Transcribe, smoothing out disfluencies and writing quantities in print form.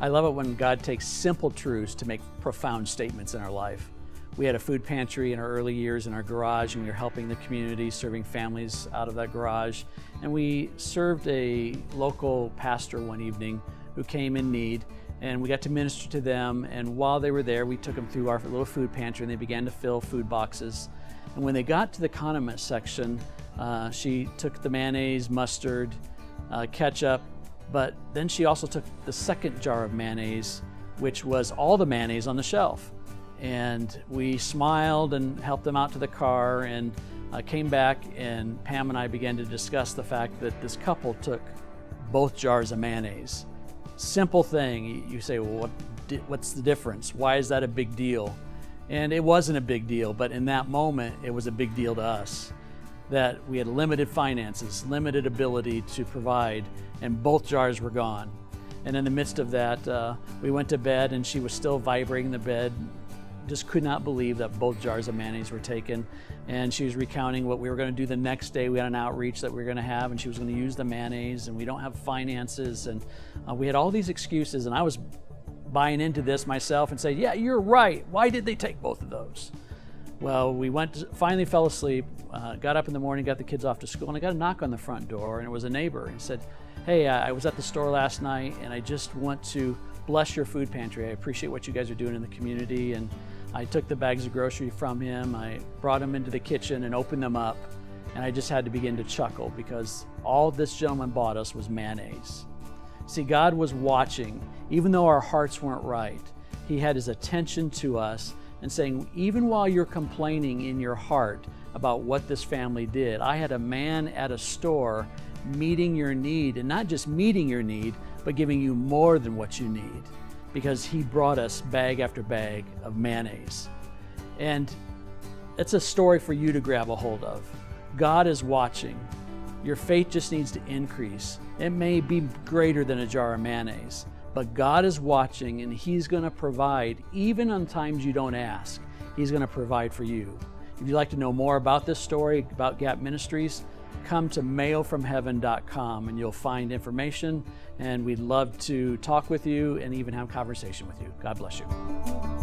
I love it when God takes simple truths to make profound statements in our life. We had a food pantry in our early years in our garage, and we were helping the community, serving families out of that garage. And we served a local pastor one evening who came in need, and we got to minister to them. And while they were there, we took them through our little food pantry, and they began to fill food boxes. And when they got to the condiment section, she took the mayonnaise, mustard, ketchup, but then she also took the second jar of mayonnaise, which was all the mayonnaise on the shelf. And we smiled and helped them out to the car, and came back, and Pam and I began to discuss the fact that this couple took both jars of mayonnaise. Simple thing. You say, well, what's the difference? Why is that a big deal? And it wasn't a big deal, but in that moment, it was a big deal to us that we had limited finances, limited ability to provide, and both jars were gone. And in the midst of that, we went to bed, and she was still vibrating in the bed, just could not believe that both jars of mayonnaise were taken. And she was recounting what we were going to do the next day. We had an outreach that we were going to have, and she was going to use the mayonnaise, and we don't have finances, and we had all these excuses, and I was buying into this myself and saying, yeah, you're right. Why did they take both of those? Well, we finally fell asleep, got up in the morning, got the kids off to school, and I got a knock on the front door, and it was a neighbor. He said, hey, I was at the store last night, and I just want to bless your food pantry. I appreciate what you guys are doing in the community. And I took the bags of grocery from him, I brought them into the kitchen and opened them up, and I just had to begin to chuckle because all this gentleman bought us was mayonnaise. See, God was watching. Even though our hearts weren't right, He had His attention to us and saying, even while you're complaining in your heart about what this family did, I had a man at a store meeting your need, and not just meeting your need, but giving you more than what you need, because He brought us bag after bag of mayonnaise. And it's a story for you to grab a hold of. God is watching. Your faith just needs to increase. It may be greater than a jar of mayonnaise, but God is watching, and He's going to provide even on times you don't ask. He's going to provide for you. If you'd like to know more about this story, about Gap Ministries, come to mayofromheaven.com and you'll find information, and we'd love to talk with you and even have a conversation with you. God bless you.